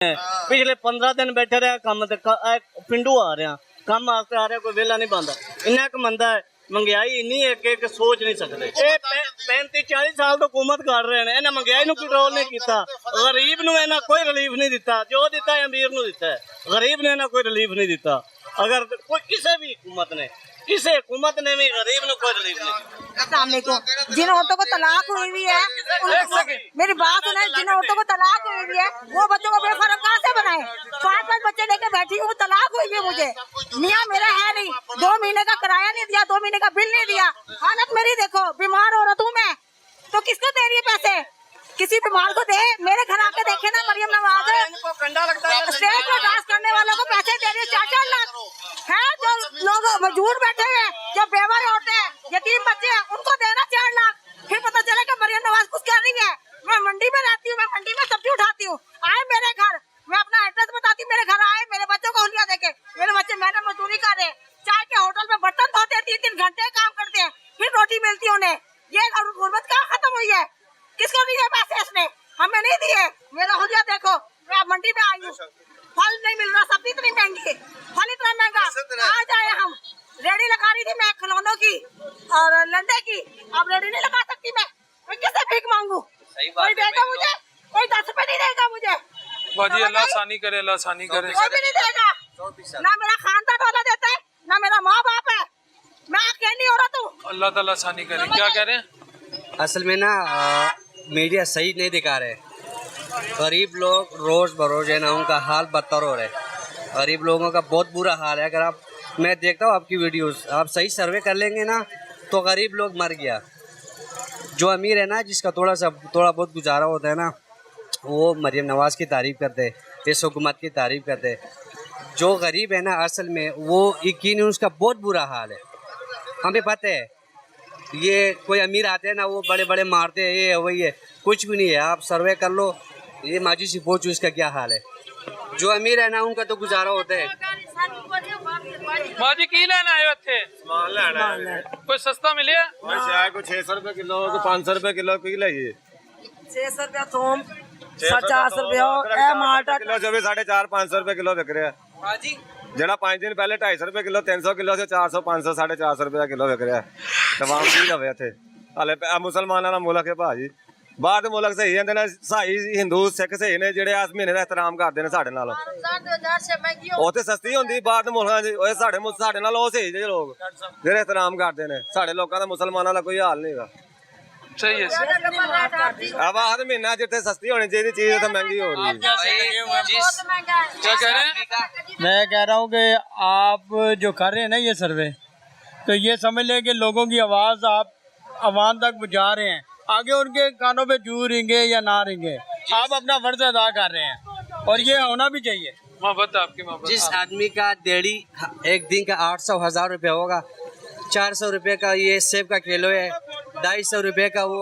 पिछले 15 दिन बैठे रहे काम पिंडू आ रहा काम वास्ते आ रहा कोई वेला नहीं बनता इन्ना क मंदा है महंगाई इन्नी है कि सोच नहीं सकते 35-40 साल तो हुकूमत कर रहे हैं इन्हें महंगाई को कंट्रोल नहीं किया गरीब ने इन्हें कोई रिलीफ नहीं दिता जो दिता है अमीर को दिता है गरीब ने इन्हें कोई रिलीफ नहीं दिता अगर कोई किसी भी हुकूमत ने भी गरीब ने कोई रिलीफ नहीं दिया। जिन औरतों को तलाक हुई हुई है मेरी बात सुने जिन औरतों को तलाक हुई हुई है वो बच्चों को बेफरम कहाँ से बनाए 5 बच्चे लेके बैठी हूँ तलाक हुई है मुझे मियाँ मेरा है नहीं 2 महीने का किराया नहीं दिया 2 महीने का बिल नहीं दिया हालत मेरी देखो बीमार औरत हूँ मैं तो किसको दे रही है पैसे किसी बीमार को दे मेरे घर आके देखे ना मरियम नवाज स्टेज पर डांस करने वालों को पैसे दे रही है 4-4 लाख है जो लोग मजदूर बैठे हुए जो बेवा औरतें हैं यतीम बच्चे हैं उनको देना 4 लाख फिर पता चला कि मरियम नवाज कुछ कर रही है मैं मंडी में रहती हूँ मैं मंडी में सब्जी उठाती हूँ आए मेरे घर मैं अपना एड्रेस बताती हूँ मेरे घर आए मेरे बच्चों को हुलिया देके मेरे बच्चे मैंने मजदूरी कर रहे चाय के होटल में बर्तन धोते 3-3 घंटे काम करते हैं फिर रोटी मिलती है उन्हें ये गुर्बत कहाँ खत्म हुई है किसको दिए पैसे इसने हमें नहीं दिए मेरा हुलिया देखो मैं मंडी में आई हूँ फल नहीं मिल रहा सब्जी इतनी महंगी है फल इतना महंगा आ जाए हम रेडी लगा रही थी मैं खिलौनों की और लंडे की अब रेडी नहीं लगा सकती मैं किससे भीख मांगू कोई देगा मुझे कोई 10 रुपए नहीं देगा मुझे बाजी अल्लाह आसानी करे कोई भी नहीं देगा ना मेरा खानदान वाला देता है ना मेरा माँ बाप है मैं अकेली औरत हूँ अल्लाह ताला आसानी करे क्या कह रहे हैं असल में ना मीडिया सही नहीं दिखा रहे गरीब लोग रोज बरोज है ना उनका हाल बदतर हो रहा है गरीब लोगों का बहुत बुरा हाल है अगर आप मैं देखता हूँ आपकी वीडियोस आप सही सर्वे कर लेंगे ना तो गरीब लोग मर गया जो अमीर है ना जिसका थोड़ा बहुत गुजारा होता है ना वो मरियम नवाज़ की तारीफ़ करते इस हुकूमत की तारीफ़ करते जो गरीब है ना असल में वो यकीन उसका बहुत बुरा हाल है हमें पता है ये कोई अमीर आते हैं ना वो बड़े बड़े मारते हैं ये वही है कुछ भी नहीं है आप सर्वे कर लो ये माजी से पूछो इसका क्या हाल है जो अमीर है ना उनका तो गुजारा होता है माजी की लेना आए थे सामान लेना है कोई सस्ता मिले कोई 600 रुपए किलो कोई 500 रुपए किलो की लगी 600 रुपया थोम 50 रुपया किलो जो भी 450-500 रुपए किलो बिक रहा है जरा 5 दिन पहले 250 रुपए किलो 300 किलो से 400 500 450 रुपए किलो बिक रहा है तमाम की लवे थे हले मुसलमाना का मुल्क है भाजी बाहर दे मुल्क सही है सही हिंदू सिख सही ने जेडे इस महीने का एहतराम करते हैं साढ़े नालों उत्थे सस्ती होंदी बाहर दे मुल्कां च साढ़े नाल ओह सही जे लोग जेडे एहतराम करते हैं साढ़े लोगों का मुसलमानों का कोई हाल नहीं है सही है अब हर महीना जितने सस्ती होनी चाहिए चीज तो महंगी हो रही है क्या कह रहे हैं मैं कह रहा हूँ कि आप जो कर रहे हैं ना ये सर्वे तो ये समझ लें कि लोगों की आवाज़ आप आवाम तक पहुँचा रहे हैं आगे उनके कानों पे जू रेंगे या ना रेंगे आप अपना फर्ज अदा कर रहे हैं और ये होना भी चाहिए मोहब्बत आपकी मोहब्बत जिस आदमी का डेढ़ी एक दिन का 800-1000 रुपये होगा 400 रुपये का ये सेब का किलो है 250 रुपये का वो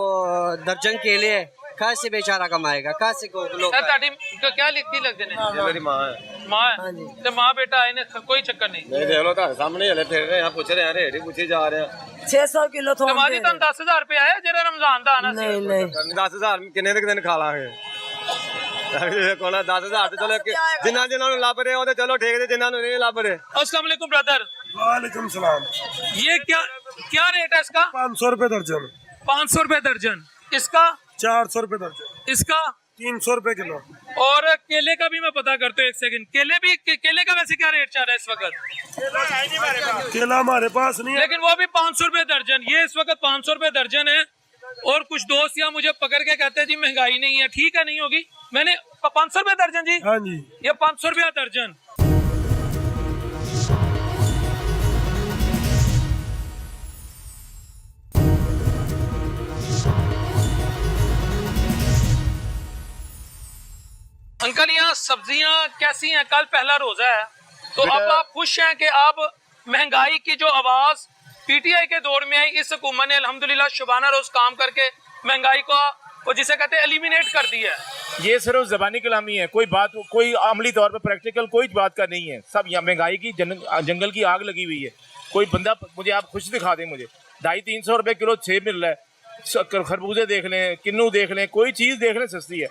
दर्जन केले है कहाँ से बेचारा कमाएगा कहाँ से क्या लिखती लगते हैं ये मेरी माँ है माँ है तो माँ बेटा आए कोई चक्कर नहीं नहीं देख लो सामने हले फिर रहे हैं पूछ रहे हैं रेडी पूछे जा रहे हैं 600 किलो थोम हमारी तो 10,000 रुपया है जरा रमजान का आना नहीं 10,000 किन्ने दिन खा लांगे 10,000 तो चलो जिन्होंने लभ रहे हो तो चलो ठीक है जिन्होंने नहीं लभ रहे अस्सलाम वालेकुम ब्रदर वालेकुम सलाम ये क्या रेट है इसका 500 रुपए दर्जन 500 रुपए दर्जन इसका 400 रुपए दर्जन इसका 300 रुपए किलो और केले का भी मैं पता करता हूँ एक सेकंड केले का वैसे क्या रेट चल रहा है इस वक्त केला हमारे पास नहीं है लेकिन वो भी 500 रुपए दर्जन ये इस वक्त 500 रुपए दर्जन है और कुछ दोस्त यहाँ मुझे पकड़ के कहते हैं जी महंगाई नहीं है ठीक है नहीं होगी मैंने 500 रुपए दर्जन जी हाँ जी ये 500 रुपया दर्जन अंकल यहाँ सब्जियां कैसी हैं कल पहला रोजा है तो अब आप खुश हैं कि आप महंगाई की जो आवाज पीटीआई के दौर में आई इस हुकूमत ने अल्हम्दुलिल्लाह शुबाना रोज काम करके महंगाई को वो जिसे कहते हैं एलिमिनेट कर दिया है ये सिर्फ ज़बानी कलामी है कोई अमली तौर पर प्रैक्टिकल कोई बात का नहीं है सब यहाँ महंगाई की जंगल की आग लगी हुई है कोई बंदा मुझे आप खुश दिखा दें मुझे 250-300 रुपये किलो सेब मिल रहा है खरबूजे देख लें किन्नू देख लें कोई चीज़ देख लें सस्ती है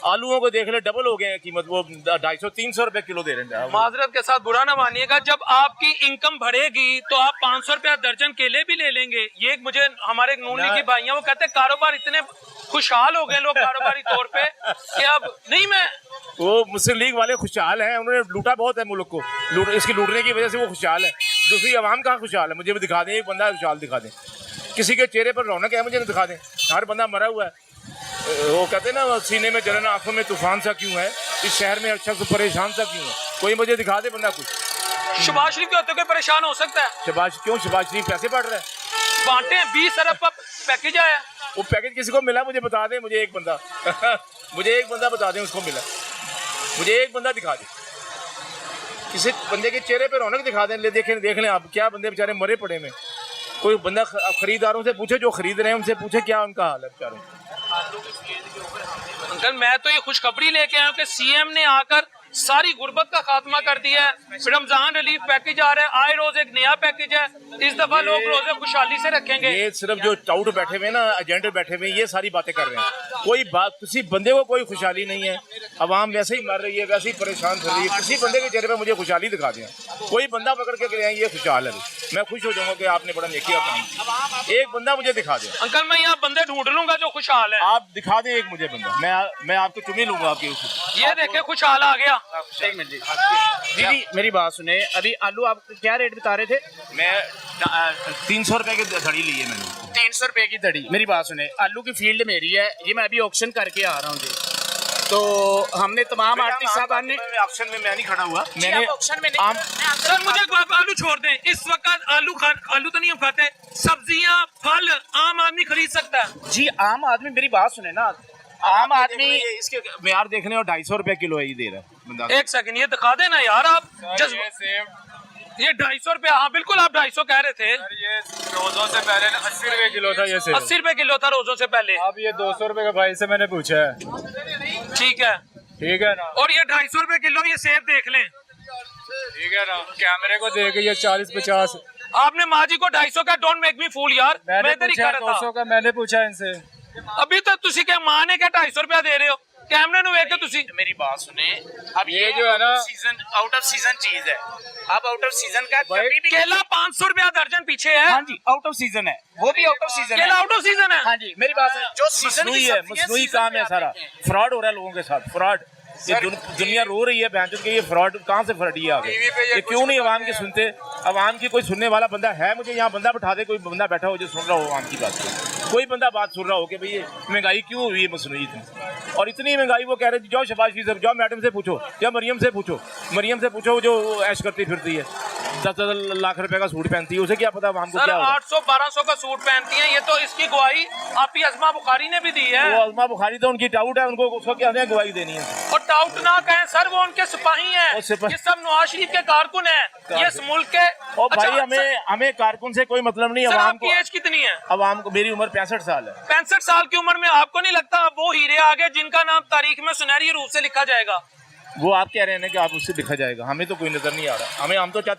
आलूओं को देख ले डबल हो गए हैं कीमत, वो 250-300 रुपए किलो दे रहे हैं। माजरत के साथ बुरा ना मानिएगा, जब आपकी इनकम बढ़ेगी तो आप 500 रुपया दर्जन केले भी ले लेंगे। ये मुझे हमारे नून लीग की भाइयां वो कहते हैं कारोबार इतने खुशहाल हो गए लोग कारोबारी तौर पे कि अब नहीं। मैं वो मुस्लिम लीग वाले खुशहाल हैं, उन्होंने लूटा बहुत है मुल्क को, इसकी लूटने की वजह से वो खुशहाल है। दूसरी आवाम कहाँ खुशहाल है? मुझे भी दिखा दें एक बंदा खुशहाल दिखा दें, किसी के चेहरे पर रौनक है मुझे नहीं दिखा दें। हर बंदा मरा हुआ है। वो कहते हैं ना सीने में जलन आंखों में तूफान सा क्यों है, इस शहर में अच्छा परेशान सा क्यों है? कोई मुझे दिखा दे बंदा कुछ। शहबाज शरीफ के होते कोई परेशान हो सकता है? शहबाज शरीफ पैसे बांट रहा है, बांटे हैं 20 अरब का पैकेज आया। वो पैकेज किसी को मिला मुझे बता दें, मुझे एक बंदा मुझे एक बंदा बता दें उसको मिला, मुझे एक बंदा दिखा दें, किसी बंदे के चेहरे पे रौनक दिखा दें। देख लें आप, क्या बंदे बेचारे मरे पड़े में। कोई बंदा खरीदारों से पूछे, जो खरीद रहे हैं उनसे पूछे क्या उनका हाल है बेचारों। अंकल मैं तो ये खुशखबरी लेके आया हूँ कि सीएम ने आकर सारी गुर्बत का खात्मा कर दिया है। रमजान रिलीफ पैकेज आ रहा है, आए रोज एक नया पैकेज है। इस दफा लोग रोजे खुशहाली से रखेंगे। ये सिर्फ जो टाउट बैठे हुए ना, एजेंट बैठे हुए, ये सारी बातें कर रहे हैं। कोई बात, किसी बंदे को कोई खुशहाली नहीं है। अवाम वैसे ही मर रही है, वैसे ही परेशान कर रही है। किसी बंदे के चेहरे पे मुझे खुशहाली दिखा दें, कोई बंदा पकड़ के कहें ये खुशहाल है, मैं खुश हो जाऊंगा कि आपने बड़ा नेकी का काम। एक बंदा मुझे दिखा दें अंकल, मैं यहाँ बंदे ढूंढ लूंगा जो खुशहाल है। आप दिखा दें एक मुझे बंदा, मैं आपको चुन ही लूंगा आपके। ये देखे खुशहाल आ गया। एक मिनट दीदी मेरी बात सुने, अभी आलू आप क्या रेट बता रहे थे? मैं 300 रुपए की धड़ी ली है मैंने। 300 रुपए की धड़ी। मेरी बात सुने, आलू की फील्ड मेरी है, ये मैं अभी ऑक्शन करके आ रहा हूँ जी। तो हमने तमाम आर्टिस्ट साहब ऑक्शन में मैं नहीं खड़ा हुआ, मैंने ऑक्शन में नहीं। सर मुझे आलू छोड़ दें, इस वक्त आलू तो नहीं हम खाते, सब्जियां फल आम आदमी खरीद सकता है जी। आम आदमी, मेरी बात सुने ना, आम आदमी इसके म्यार देखने और 250 रुपए किलो है ये दे रहा है बंदा। एक सेकंड ये दिखा देना यार आप। ये 250 रुपया, हाँ बिल्कुल आप 250 कह रहे थे। ये रोजों से पहले 80 रुपए किलो था, ये 80 रुपए किलो था रोजों से पहले। अब ये 200 रुपए का भाई से मैंने पूछा है। ठीक है ना। और ये 250 रुपए किलो ये सेब देख लें। ठीक है ना, कैमरे को देख ये 40-50। आपने माँ जी को 250 का, डोंट मेक मी फूल यार, मैं इधर ही कर रहा 200 का मैंने पूछा इनसे। अभी तो तुसी क्या माँ ने क्या 250 रुपया दे रहे हो? कैमरे नु वेख के तुसी। मेरी बात सुने, अब ये जो है ना सीजन आउट ऑफ सीजन चीज है। अब आउट ऑफ सीजन का कभी भी केला 500 रुपया दर्जन पीछे है। हाँ जी, आउट ऑफ सीजन है, वो भी आउट ऑफ सीजन है। केला आउट ऑफ सीजन है। हाँ जी, मेरी बात है, जो सीजन मसनूई है, मसनूई काम है सारा। फ्रॉड हो रहा है लोगों के साथ, फ्रॉड। ये दुनिया रो रही है बहन के, ये फ्रॉड कहाँ से फटी आ गई? ये क्यों नहीं आवाम की सुनते? आवाम की कोई सुनने वाला बंदा है? मुझे यहाँ बंदा बैठा दे, कोई बंदा बैठा हो जो सुन रहा हो आवाम की बात को। कोई बंदा बात सुन रहा हो कि भाई ये महंगाई क्यों हुई है मसनूई इतनी, और इतनी महंगाई। वो कह रहे थे जाओ शहबाज शरीफ साहब, जाओ मैडम से पूछो, या मरियम से पूछो जो ऐश करती फिरती है, 10 लाख रुपए का सूट पहनती है, उसे क्या पता आवाम को क्या होगा। 800-1200 का सूट पहनती हैं, ये तो इसकी गवाही आपकी अज़मा बुखारी ने भी दी है। वो अज़मा बुखारी तो उनकी टाउट है, उनको उसको क्या गवाही देनी है। और टाउट ना कहें सर, वो उनके सिपाही हैं। ये सब नवाज शरीफ के कारकुन हैं, ये इस मुल्क के। और भाई हमें कारकुन से कोई मतलब नहीं। सर आवाम आपकी एज कितनी है? आवाम को, मेरी उम्र 65 साल है। 65 साल की उम्र में आपको नहीं लगता वो हीरे आगे जिनका नाम तारीख में सुनहरी रूप से लिखा जाएगा? वो आप कह रहे हैं ना कि आप उससे लिखा जाएगा, हमें तो कोई नजर नहीं आ रहा। हम तो चाहते हैं